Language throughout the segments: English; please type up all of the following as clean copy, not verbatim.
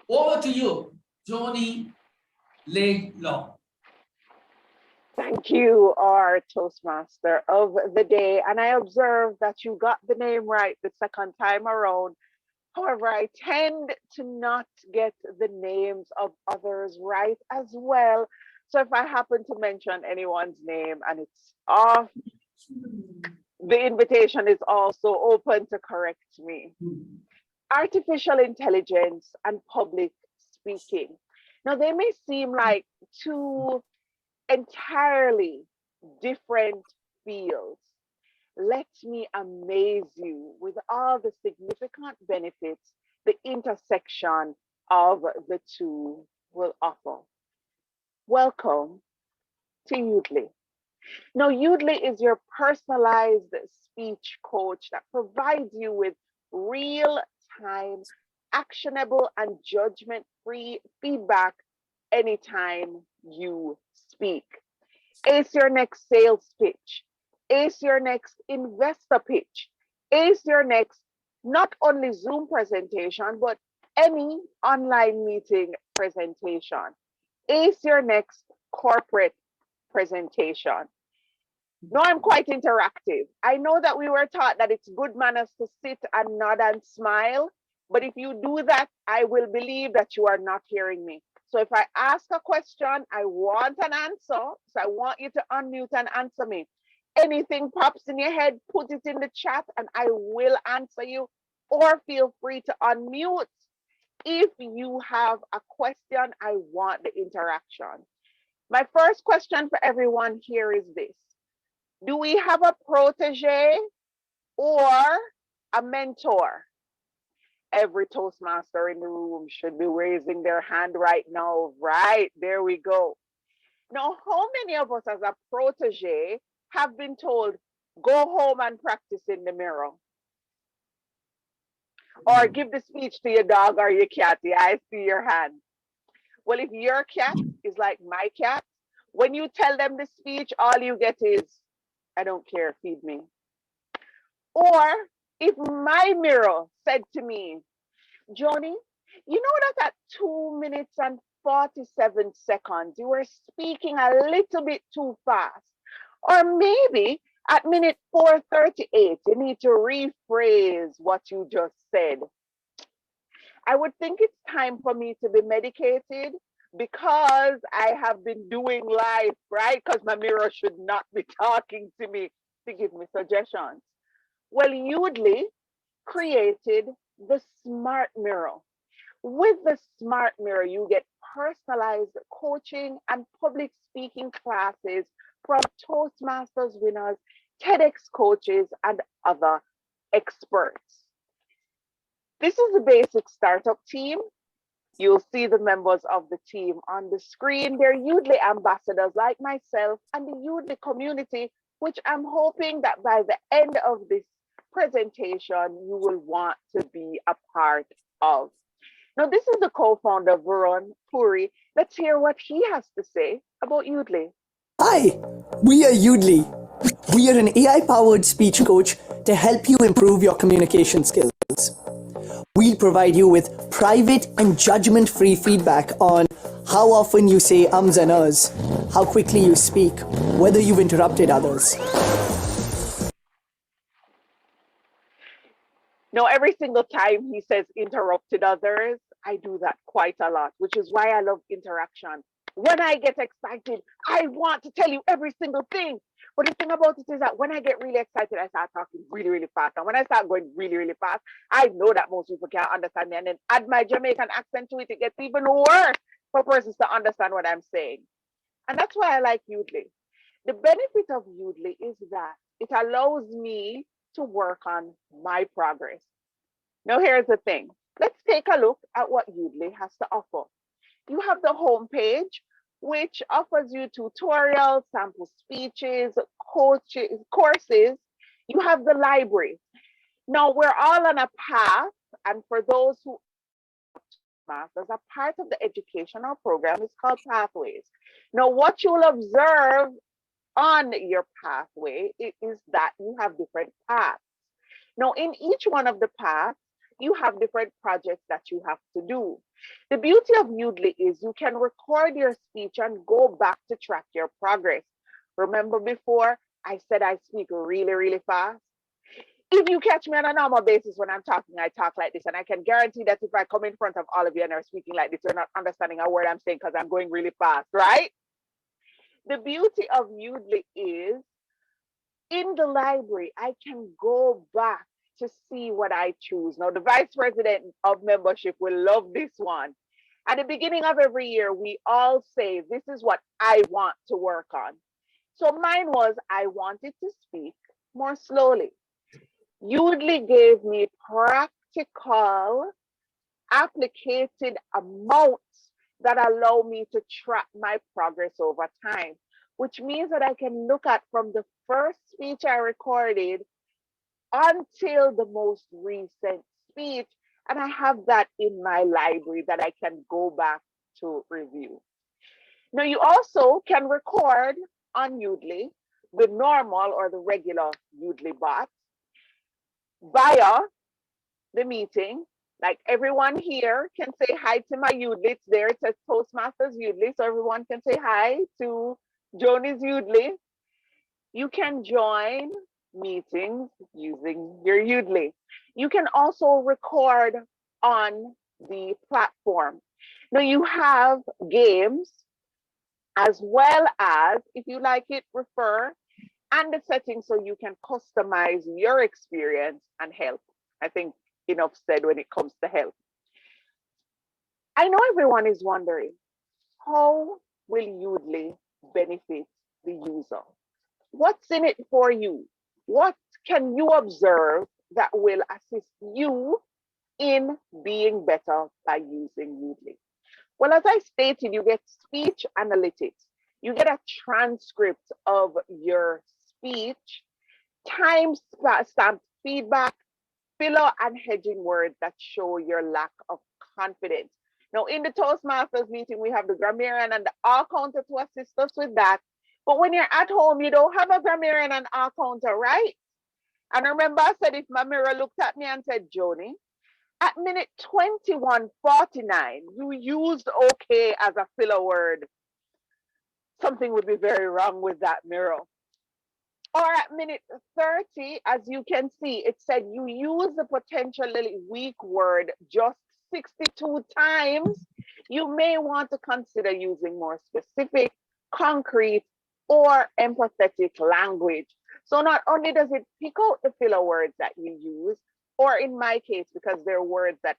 Over to you, Joni Laidlaw. Thank you, our Toastmaster of the day. And I observe that you got the name right the second time around. However, I tend to not get the names of others right as well. So if I happen to mention anyone's name and it's off, the invitation is also open to correct me. Artificial intelligence and public speaking. Now, they may seem like two entirely different fields. Let me amaze you with all the significant benefits the intersection of the two will offer. Welcome to Yoodli. Now, Yoodli is your personalized speech coach that provides you with real time, actionable, and judgment free feedback anytime you speak. Ace your next sales pitch. Ace your next investor pitch. Ace your next not only Zoom presentation, but any online meeting presentation. Ace your next corporate presentation. No, I'm quite interactive. I know that we were taught that it's good manners to sit and nod and smile, but if you do that, I will believe that you are not hearing me. So if I ask a question, I want an answer. So I want you to unmute and answer me. Anything pops in your head, put it in the chat and I will answer you. Or feel free to unmute. If you have a question, I want the interaction. My first question for everyone here is this. Do we have a protege or a mentor? Every Toastmaster in the room should be raising their hand right now. Right, there we go. Now, how many of us as a protege have been told, go home and practice in the mirror? Or give the speech to your dog or your cat? Yeah, I see your hand. Well, if your cat is like my cat, when you tell them the speech, all you get is, I don't care, feed me. Or if my mirror said to me, Joni, you know that at 2 minutes and 47 seconds, you were speaking a little bit too fast. Or maybe at minute 4:38, you need to rephrase what you just said. I would think it's time for me to be medicated because I have been doing life, right? Because my mirror should not be talking to me to give me suggestions. Well, Yoodli created the smart mirror. With the smart mirror, you get personalized coaching and public speaking classes from Toastmasters winners, TEDx coaches, and other experts. This is the basic startup team. You'll see the members of the team on the screen. They're Yoodli ambassadors like myself and the Yoodli community, which I'm hoping that by the end of this presentation, you will want to be a part of. Now, this is the co-founder, Varun Puri. Let's hear what he has to say about Yoodli. Hi, we are Yoodli. We are an AI-powered speech coach to help you improve your communication skills. We'll provide you with private and judgment-free feedback on how often you say ums and ahs, how quickly you speak, whether you've interrupted others. Now, every single time he says interrupted others, I do that quite a lot, which is why I love interaction. When I get excited, I want to tell you every single thing. But the thing about it is that when I get really excited, I start talking really, really fast. And when I start going really, really fast, I know that most people can't understand me. And then add my Jamaican accent to it, it gets even worse for persons to understand what I'm saying. And that's why I like Yoodli. The benefit of Yoodli is that it allows me to work on my progress. Now, here's the thing. Let's take a look at what Yoodli has to offer. You have the homepage, which offers you tutorials, sample speeches, courses. You have the library. Now, we're all on a path, and for those who masters, a part of the educational program is called Pathways. Now, what you'll observe on your pathway is that you have different paths. Now, in each one of the paths, you have different projects that you have to do. The beauty of Yoodli is you can record your speech and go back to track your progress. Remember before I said I speak really, really fast? If you catch me on a normal basis when I'm talking, I talk like this. And I can guarantee that if I come in front of all of you and are speaking like this, you're not understanding a word I'm saying because I'm going really fast, right? The beauty of Yoodli is in the library, I can go back to see what I choose. Now, the vice president of membership will love this one. At the beginning of every year, we all say, this is what I want to work on. So mine was, I wanted to speak more slowly. Yoodli gave me practical, applicated amounts that allow me to track my progress over time, which means that I can look at from the first speech I recorded until the most recent speech. And I have that in my library that I can go back to review. Now, you also can record on Yoodli, the normal or the regular Yoodli bot, via the meeting. Like everyone here can say hi to my Yoodli. It's there. It says Toastmasters Yoodli. So everyone can say hi to Joni's Yoodli. You can join meetings using your Yoodli. You can also record on the platform. Now you have games as well as, if you like it, refer and the settings so you can customize your experience and help. I think enough said when it comes to help. I know everyone is wondering, how will Yoodli benefit the user? What's in it for you? What can you observe that will assist you in being better by using Yoodli? Well, as I stated, you get speech analytics. You get a transcript of your speech, time-stamped feedback, filler and hedging words that show your lack of confidence. Now, in the Toastmasters meeting, we have the grammarian and the R counter to assist us with that. But when you're at home, you don't have a grammarian and R counter, right? And remember, I said if my mirror looked at me and said, Joni, at minute 21:49, you used okay as a filler word, something would be very wrong with that mirror. Or at minute 30, as you can see, it said you use the potentially weak word just 62 times. You may want to consider using more specific, concrete, or empathetic language. So not only does it pick out the filler words that you use, or in my case, because they're words that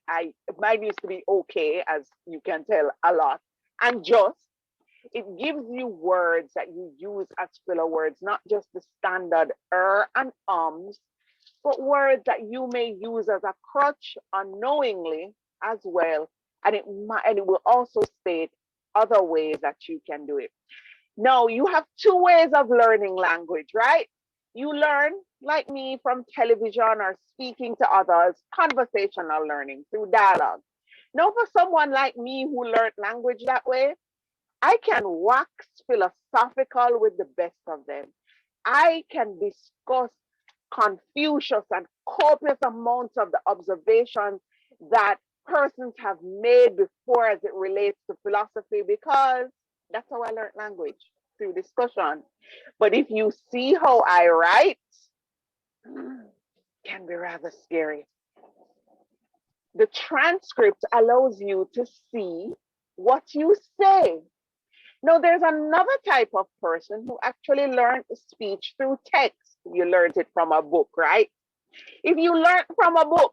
mine used to be okay, as you can tell a lot, and just, it gives you words that you use as filler words, not just the standard and ums, but words that you may use as a crutch unknowingly as well. And it will also state other ways that you can do it. Now, you have two ways of learning language, right? You learn, like me, from television or speaking to others, conversational learning through dialogue. Now, for someone like me who learned language that way, I can wax philosophical with the best of them. I can discuss Confucius and copious amounts of the observations that persons have made before as it relates to philosophy, because that's how I learned language, through discussion. But if you see how I write, it can be rather scary. The transcript allows you to see what you say. Now, there's another type of person who actually learned speech through text. You learned it from a book, right? If you learn from a book,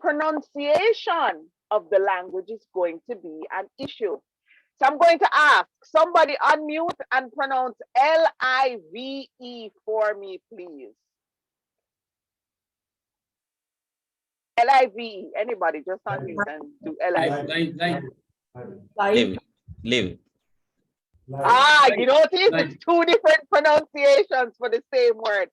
pronunciation of the language is going to be an issue. So I'm going to ask somebody unmute and pronounce L-I-V-E for me, please. L-I-V-E. Anybody just unmute and do L-I-V-E. Live. Live. You notice it's two different pronunciations for the same word.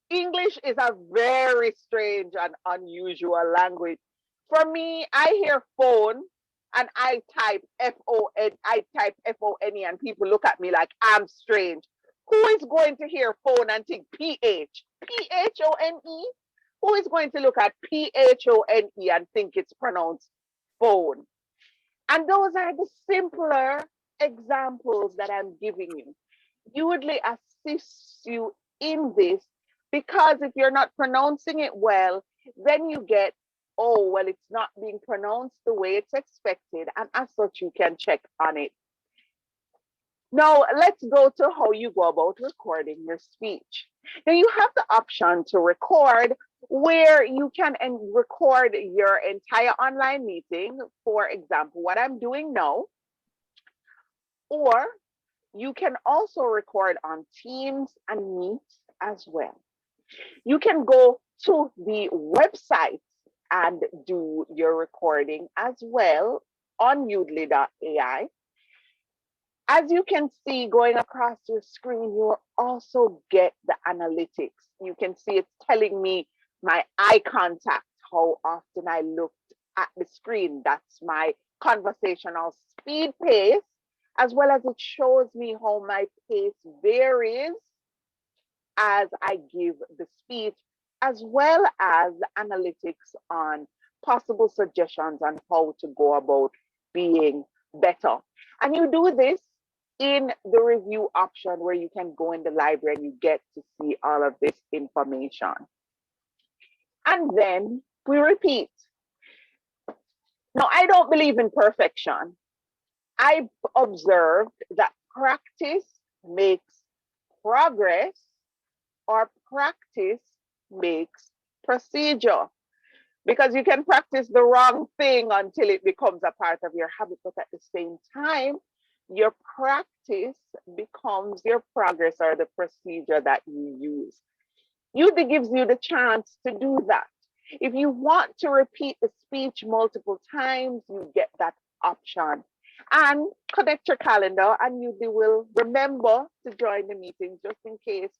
English is a very strange and unusual language. For me, I hear phone and I type F-O-N-E, and people look at me like I'm strange. Who is going to hear phone and think P-H? P-H-O-N-E? Who is going to look at PHONE and think it's pronounced phone? And those are the simpler examples that I'm giving you. Yoodli assists you in this because if you're not pronouncing it well, then you get, oh, well, it's not being pronounced the way it's expected. And as such, you can check on it. Now, let's go to how you go about recording your speech. Now, you have the option to record where you can record your entire online meeting, for example, what I'm doing now, or you can also record on Teams and Meet as well. You can go to the website and do your recording as well on yoodli.ai. As you can see going across your screen, you will also get the analytics. You can see it's telling me my eye contact, how often I looked at the screen. That's my conversational speed pace, as well as it shows me how my pace varies as I give the speech, as well as analytics on possible suggestions on how to go about being better. And you do this in the review option where you can go in the library and you get to see all of this information. And then we repeat. Now, I don't believe in perfection. I've observed that practice makes progress, or practice makes procedure. Because you can practice the wrong thing until it becomes a part of your habit, but at the same time, your practice becomes your progress or the procedure that you use. Yoodli gives you the chance to do that. If you want to repeat the speech multiple times, you get that option. And connect your calendar and Yoodli will remember to join the meeting just in case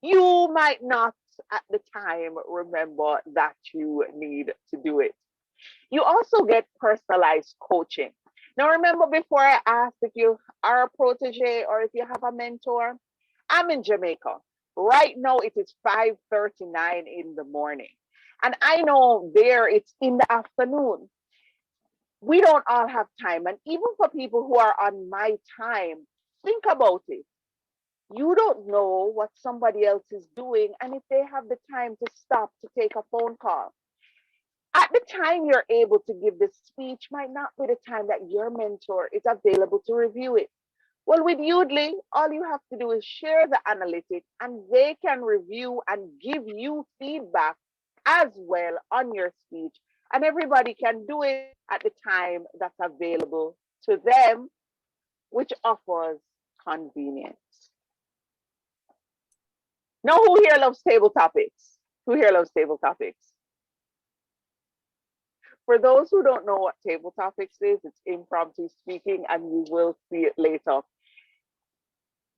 you might not at the time remember that you need to do it. You also get personalized coaching. Now, remember before I asked if you are a protege or if you have a mentor, I'm in Jamaica. Right now, it is 5:39 in the morning. And I know there it's in the afternoon. We don't all have time. And even for people who are on my time, think about it. You don't know what somebody else is doing and if they have the time to stop to take a phone call. At the time you're able to give the speech might not be the time that your mentor is available to review it. Well, with Yoodli, all you have to do is share the analytics and they can review and give you feedback as well on your speech. And everybody can do it at the time that's available to them, which offers convenience. Now, who here loves table topics? Who here loves table topics? For those who don't know what table topics is, it's impromptu speaking and you will see it later.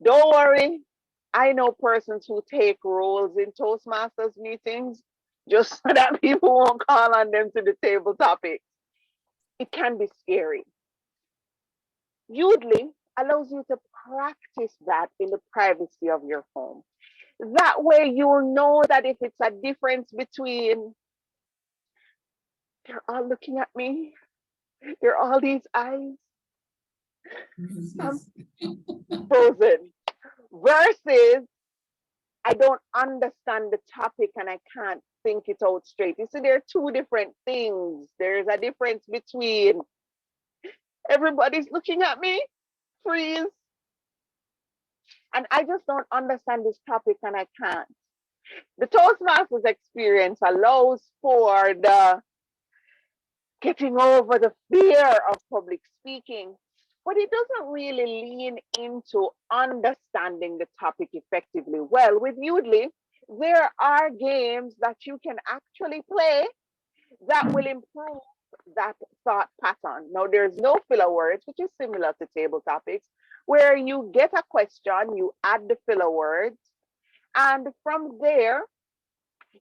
Don't worry, I know persons who take roles in Toastmasters meetings just so that people won't call on them to the table topics. It can be scary. Yoodli allows you to practice that in the privacy of your home. That way you'll know that if it's a difference between, they're all looking at me, there are all these eyes, I'm frozen, versus I don't understand the topic and I can't think it out straight. You see, there are two different things. There's a difference between everybody's looking at me, freeze, and I just don't understand this topic and I can't. The Toastmasters experience allows for the getting over the fear of public speaking, but it doesn't really lean into understanding the topic effectively. Well, with Yoodli, there are games that you can actually play that will improve that thought pattern. Now, there's no filler words, which is similar to table topics, where you get a question, you add the filler words, and from there,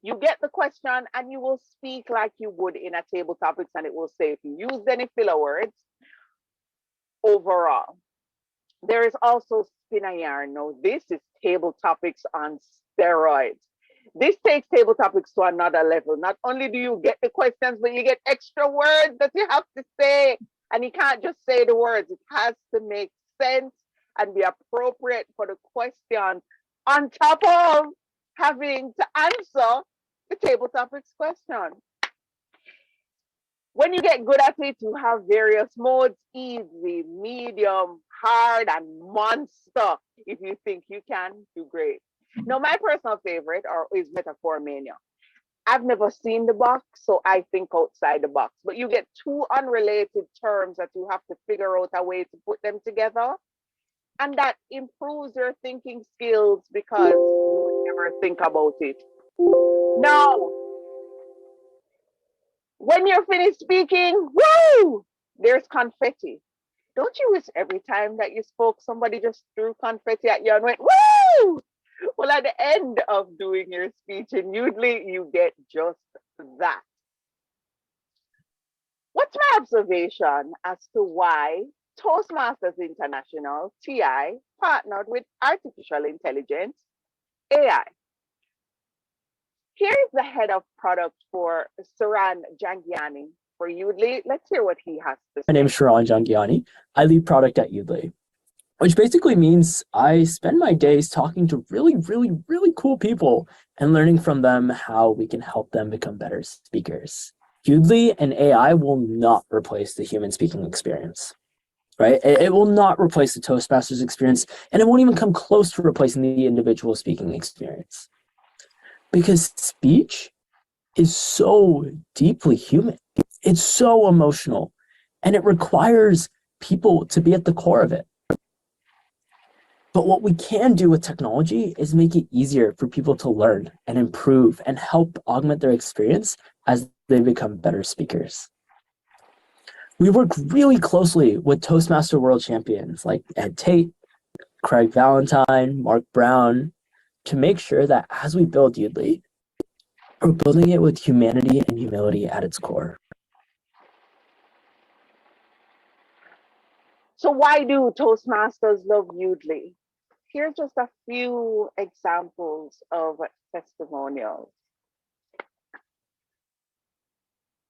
you get the question and you will speak like you would in a table topics and it will say if you use any filler words overall. There is also spin a yarn. Now, this is table topics on steroids. This takes table topics to another level. Not only do you get the questions, but you get extra words that you have to say. And you can't just say the words. It has to make sense and be appropriate for the question, on top of having to answer the table topics question. When you get good at it, you have various modes: easy, medium, hard, and monster. If you think you can, do great. Now, my personal favorite is Metaphor Mania. I've never seen the box, so I think outside the box. But you get two unrelated terms that you have to figure out a way to put them together. And that improves your thinking skills because you would never think about it. Now, when you're finished speaking, woo, there's confetti. Don't you wish every time that you spoke, somebody just threw confetti at you and went, woo? Well, at the end of doing your speech in Yoodli, you get just that. What's my observation as to why Toastmasters International, TI, partnered with artificial intelligence, AI? Here's the head of product for Saran Jangiani for Yoodli. Let's hear what he has to say. My name is Saran Jangiani. I lead product at Yoodli, which basically means I spend my days talking to really, really, really cool people and learning from them how we can help them become better speakers. Yoodli and AI will not replace the human speaking experience, right? It will not replace the Toastmasters experience, and it won't even come close to replacing the individual speaking experience. Because speech is so deeply human. It's so emotional, and it requires people to be at the core of it. But what we can do with technology is make it easier for people to learn and improve and help augment their experience as they become better speakers. We work really closely with Toastmaster world champions like Ed Tate, Craig Valentine, Mark Brown, to make sure that as we build Yoodli, we're building it with humanity and humility at its core. So why do Toastmasters love Yoodli? Here's just a few examples of testimonials.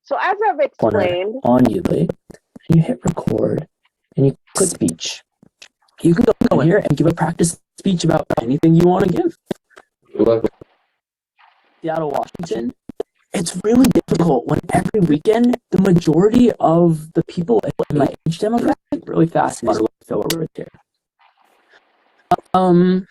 So as I've explained, on Yoodli, and you hit record, and you click speech. You can go in here and give a practice speech about anything you want to give. Seattle, Washington. It's really difficult when every weekend the majority of the people in my age demographic really fast and filler right there. And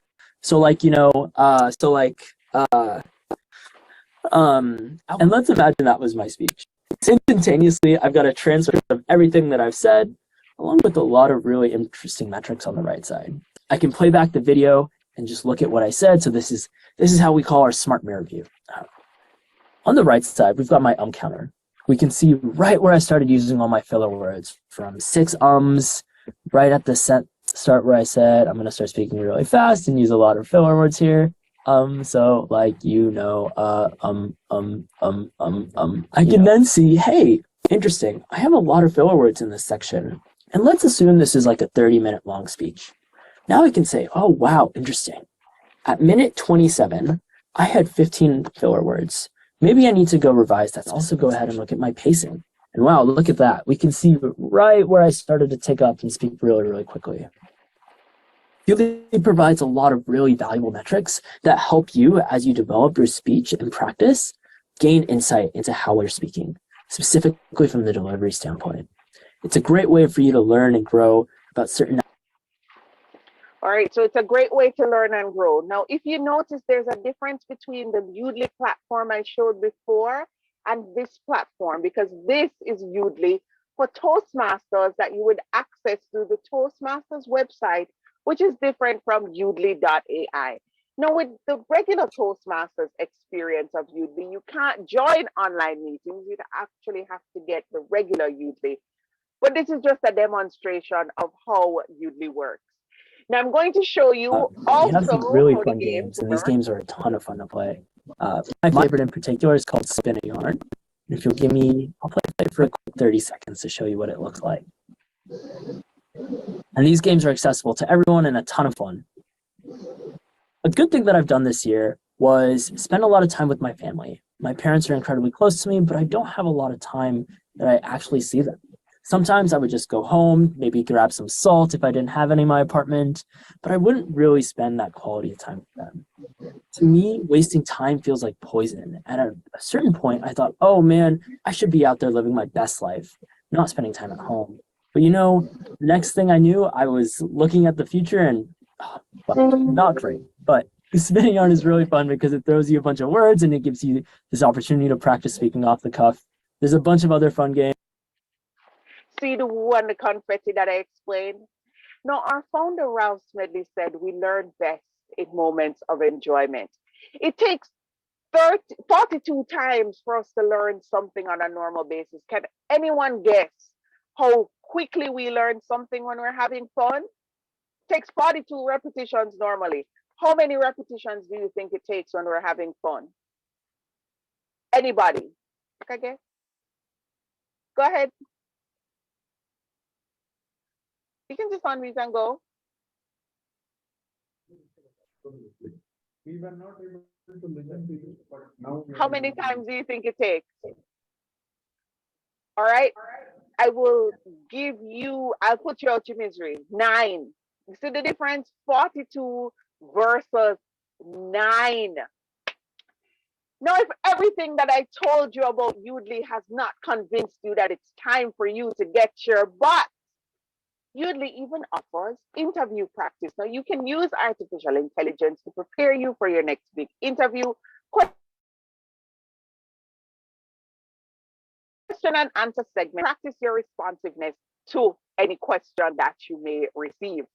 let's imagine that was my speech. Instantaneously, I've got a transcript of everything that I've said, along with a lot of really interesting metrics on the right side. I can play back the video and just look at what I said. So this is how we call our smart mirror view. On the right side, we've got my counter. We can see right where I started using all my filler words, from 6 ums, right at the start where I said, I'm going to start speaking really fast and use a lot of filler words here. So like, I can then see, hey, interesting. I have a lot of filler words in this section. And let's assume this is like a 30-minute long speech. Now I can say, oh, wow, interesting. At minute 27, I had 15 filler words. Maybe I need to go revise that. Also go ahead and look at my pacing. And wow, look at that. We can see right where I started to take up and speak really, really quickly. Yoodli provides a lot of really valuable metrics that help you as you develop your speech and practice, gain insight into how you're speaking, specifically from the delivery standpoint. It's a great way for you to learn and grow about certain. All right, so it's a great way to learn and grow. Now, if you notice, there's a difference between the Yoodli platform I showed before and this platform, because this is Yoodli for Toastmasters that you would access through the Toastmasters website, which is different from Yoodli.ai. Now, with the regular Toastmasters experience of Yoodli, you can't join online meetings. You'd actually have to get the regular Yoodli. But this is just a demonstration of how Yoodli works. Now I'm going to show you also we have some really fun games games, and these games are a ton of fun to play. My favorite in particular is called Spin a Yarn. And if you'll give me, I'll play it for a quick 30 seconds to show you what it looks like. And these games are accessible to everyone and a ton of fun. A good thing that I've done this year was spend a lot of time with my family. My parents are incredibly close to me, but I don't have a lot of time that I actually see them. Sometimes I would just go home, maybe grab some salt if I didn't have any in my apartment, but I wouldn't really spend that quality of time with them. To me, wasting time feels like poison. At a certain point, I thought, oh man, I should be out there living my best life, not spending time at home. But the next thing I knew, I was looking at the future and, well, not great. But spinning yarn is really fun because it throws you a bunch of words and it gives you this opportunity to practice speaking off the cuff. There's a bunch of other fun games. See the woo and the confetti that I explained? No, our founder, Ralph Smedley, said we learn best in moments of enjoyment. It takes 42 times for us to learn something on a normal basis. Can anyone guess how quickly we learn something when we're having fun? It takes 42 repetitions normally. How many repetitions do you think it takes when we're having fun? Anybody? Okay, go ahead. You can just unmute and go. We were not able to listen to you, but now. How many times do you think it takes? All right. I will I'll put you out your misery. 9. You see the difference? 42 versus 9. Now, if everything that I told you about Yoodli has not convinced you that it's time for you to get your butt, Yoodli even offers interview practice. Now, you can use artificial intelligence to prepare you for your next big interview. Question and answer segment. Practice your responsiveness to any question that you may receive.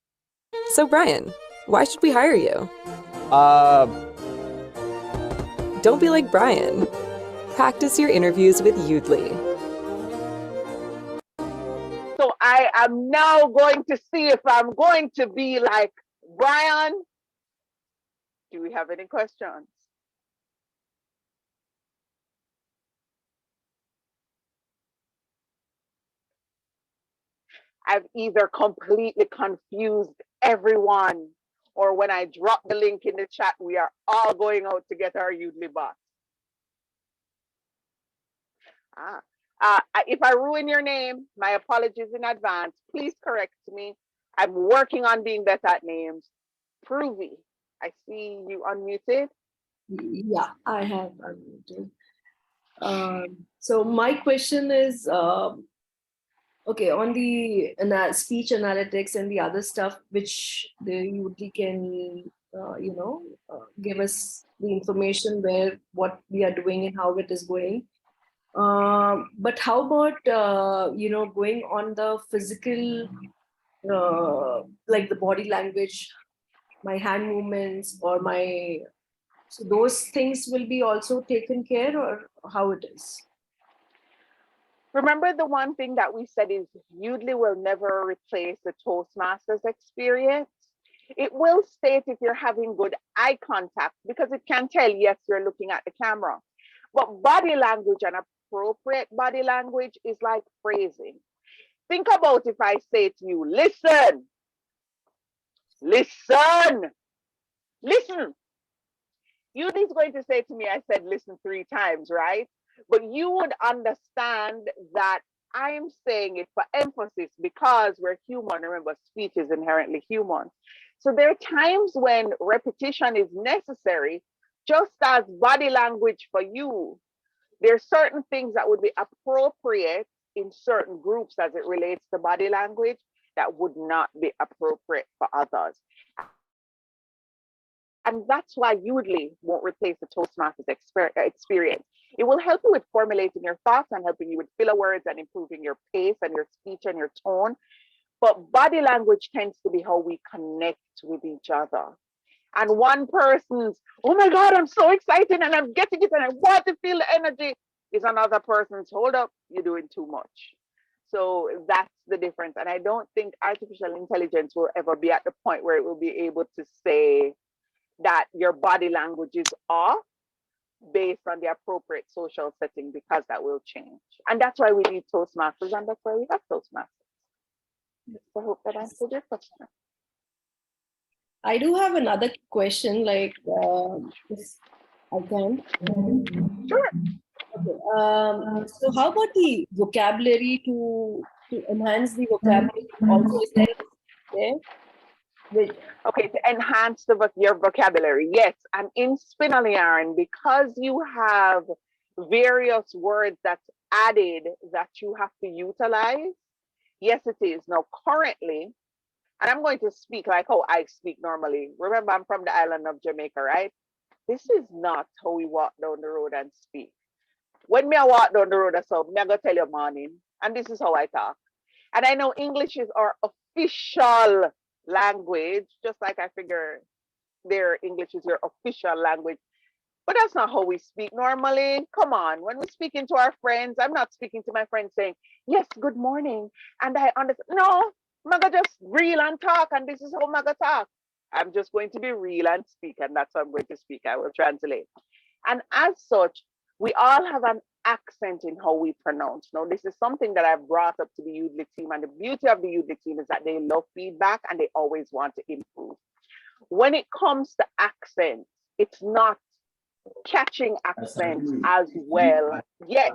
So, Brian, why should we hire you? Don't be like Brian. Practice your interviews with Yoodli. So I am now going to see if I'm going to be like Brian. Do we have any questions? I've either completely confused everyone, or when I drop the link in the chat, we are all going out to get our Yoodli box. If I ruin your name, my apologies in advance. Please correct me. I'm working on being better at names. Provy, I see you unmuted. Yeah, I have unmuted. So my question is, okay, on the speech analytics and the other stuff, which the Yoodli can, give us the information where what we are doing and how it is going. But how about, going on the physical, like the body language, my hand movements or so those things will be also taken care, or how it is? Remember, the one thing that we said is Yoodli will never replace the Toastmasters experience. It will state if you're having good eye contact, because it can tell, yes, you're looking at the camera. But body language and appropriate body language is like phrasing. Think about if I say to you, listen, listen, listen. Yoodli's going to say to me, I said listen 3 times, right? But you would understand that I'm saying it for emphasis because we're human. Remember, speech is inherently human. So there are times when repetition is necessary, just as body language for you. There are certain things that would be appropriate in certain groups as it relates to body language that would not be appropriate for others. And that's why Yoodli won't replace the Toastmasters experience. It will help you with formulating your thoughts and helping you with filler words and improving your pace and your speech and your tone. But body language tends to be how we connect with each other. And one person's, oh my God, I'm so excited and I'm getting it and I want to feel the energy, is another person's, hold up, you're doing too much. So that's the difference. And I don't think artificial intelligence will ever be at the point where it will be able to say that your body language is off based on the appropriate social setting, because that will change. And that's why we need Toastmasters, and that's why we have Toastmasters. I hope that answered your question. I do have another question, like, if I can. Sure. Okay. So how about the vocabulary to enhance the vocabulary? Also, is there? Which, Okay, to enhance your vocabulary. Yes, and in Spinal Yarn, because you have various words that's added that you have to utilize, yes, it is. Now, currently, and I'm going to speak like how I speak normally. Remember, I'm from the island of Jamaica, right? This is not how we walk down the road and speak. When me I walk down the road, so me I go tell you morning, and this is how I talk. And I know English is our official language, just like I figure their English is your official language. But that's not how we speak normally. Come on, when we speaking to our friends, I'm not speaking to my friends saying, yes, good morning. And I understand. No, Maga just real and talk, and this is how Maga talk. I'm just going to be real and speak, and that's how I'm going to speak. I will translate. And as such, we all have an accent in how we pronounce. Now, this is something that I've brought up to the Yoodli team, and the beauty of the Yoodli team is that they love feedback and they always want to improve. When it comes to accents, it's not catching accents as well yet,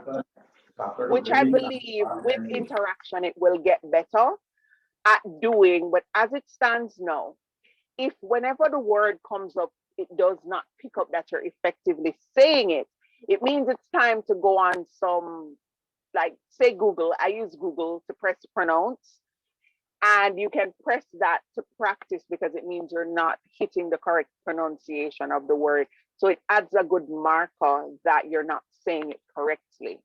which I believe with interaction it will get better at doing. But as it stands now, if whenever the word comes up, it does not pick up that you're effectively saying it, it means it's time to go on some, like, say Google. I use Google to press pronounce, and you can press that to practice because it means you're not hitting the correct pronunciation of the word. So it adds a good marker that you're not saying it correctly.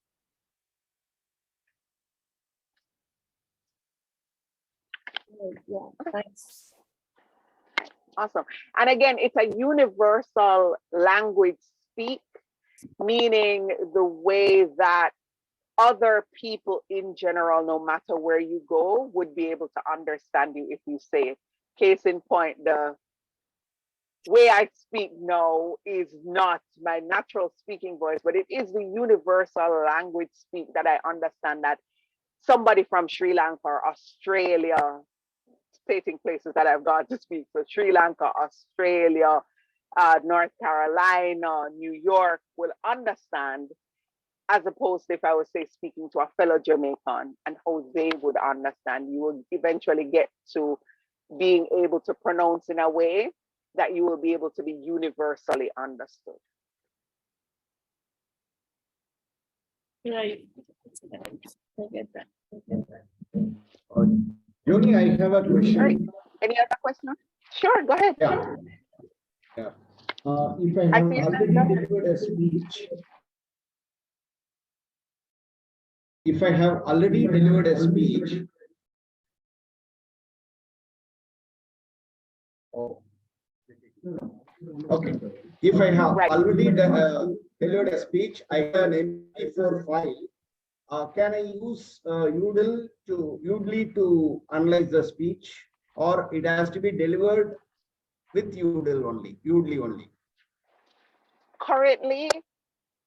yeah, thanks. Awesome. And again, it's a universal language speak, meaning the way that other people in general, no matter where you go, would be able to understand you if you say it. Case in point, the way I speak now is not my natural speaking voice, but it is the universal language speak that I understand that somebody from Sri Lanka or Australia, stating places that I've gone to speak. So Sri Lanka, Australia, North Carolina, New York will understand, as opposed to if I was, say, speaking to a fellow Jamaican and how they would understand. You will eventually get to being able to pronounce in a way that you will be able to be universally understood. Right. I get that. Joni, I have a question. Right. Any other question? Sure, go ahead. Yeah. Yeah. If I have already delivered a speech, oh, okay. If I have already delivered a speech, I have an MP4 file. Can I use Yoodli to analyze the speech, or it has to be delivered with Yoodli only? Currently,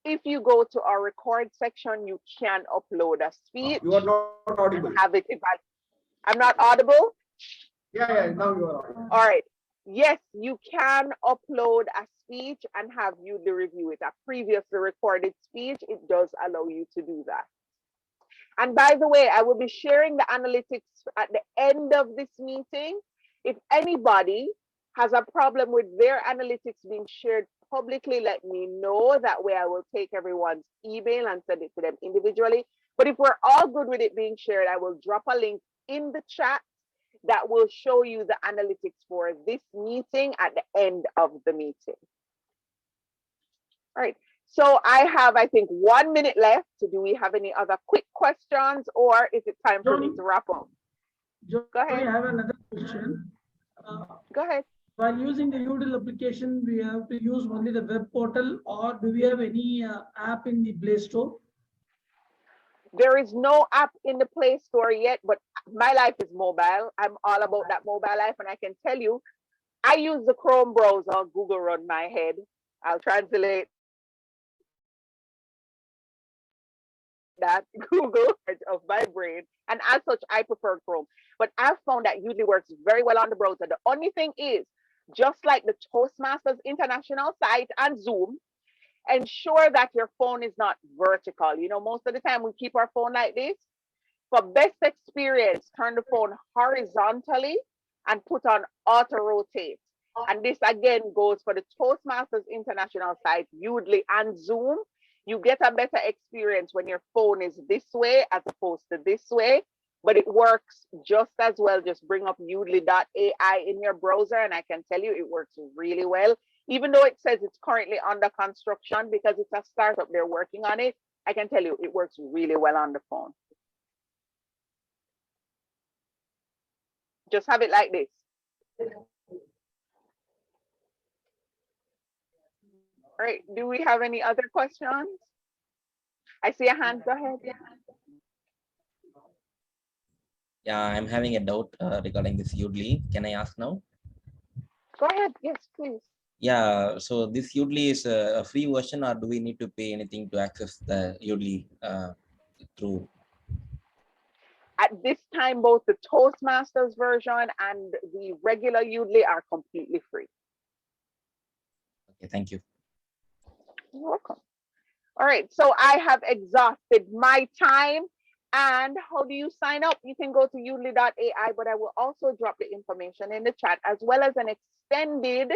if you go to our record section, you can upload a speech. You are not audible. Have it I'm not audible? Yeah, now you are audible. All right. Yes, you can upload a speech and have you review it. A previously recorded speech, it does allow you to do that. And by the way, I will be sharing the analytics at the end of this meeting. If anybody has a problem with their analytics being shared publicly, let me know. That way I will take everyone's email and send it to them individually. But if we're all good with it being shared, I will drop a link in the chat that will show you the analytics for this meeting at the end of the meeting. All right. So I have, I think, 1 minute left. Do we have any other quick questions, or is it time for me to wrap up? Go ahead. I have another question. Go ahead. While using the Yoodli application, we have to use only the web portal, or do we have any app in the Play Store? There is no app in the Play Store yet, but my life is mobile. I'm all about that mobile life, and I can tell you, I use the Chrome browser. Google run my head. I'll translate that Google of my brain, and as such I prefer Chrome, but I've found that Yoodli works very well on the browser. The only thing is just like the Toastmasters International site and Zoom, ensure that your phone is not vertical. You know, most of the time we keep our phone like this. For best experience, turn the phone horizontally and put on auto rotate. And this again goes for the Toastmasters International site, Yoodli, and Zoom. You get a better experience when your phone is this way as opposed to this way, but it works just as well. Just bring up Yoodli.ai in your browser, and I can tell you it works really well. Even though it says it's currently under construction because it's a startup, they're working on it, I can tell you it works really well on the phone. Just have it like this. All right, do we have any other questions? I see a hand, go ahead. Yeah, I'm having a doubt regarding this Yoodli. Can I ask now? Go ahead, yes, please. Yeah, so this Yoodli is a free version, or do we need to pay anything to access the Yoodli through? At this time, both the Toastmasters version and the regular Yoodli are completely free. Okay, thank you. You're welcome. All right, so I have exhausted my time. And how do you sign up? You can go to yoodli.ai, but I will also drop the information in the chat, as well as an extended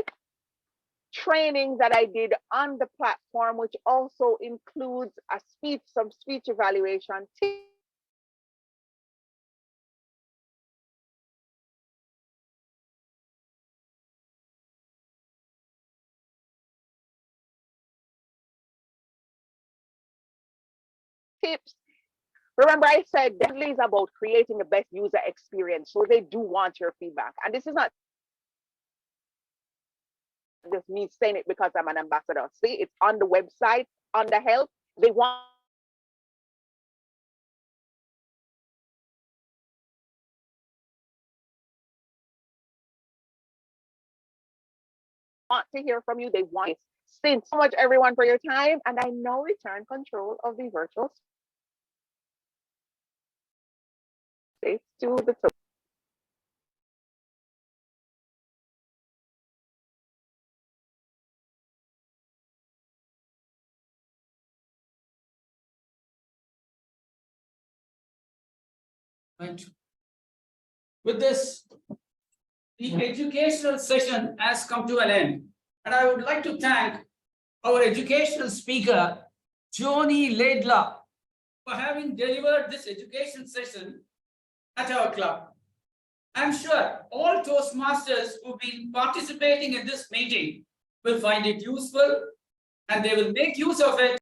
training that I did on the platform, which also includes some speech evaluation tips. Remember, I said Yoodli is about creating the best user experience, so they do want your feedback. And this is not just me saying it because I'm an ambassador. See, it's on the website, under help. They want to hear from you. They want it. Thanks so much, everyone, for your time. And I now return control of the virtual space to the Right. With this, the educational session has come to an end. And I would like to thank our educational speaker, Joni Laidlaw, for having delivered this education session at our club. I'm sure all Toastmasters who've been participating in this meeting will find it useful, and they will make use of it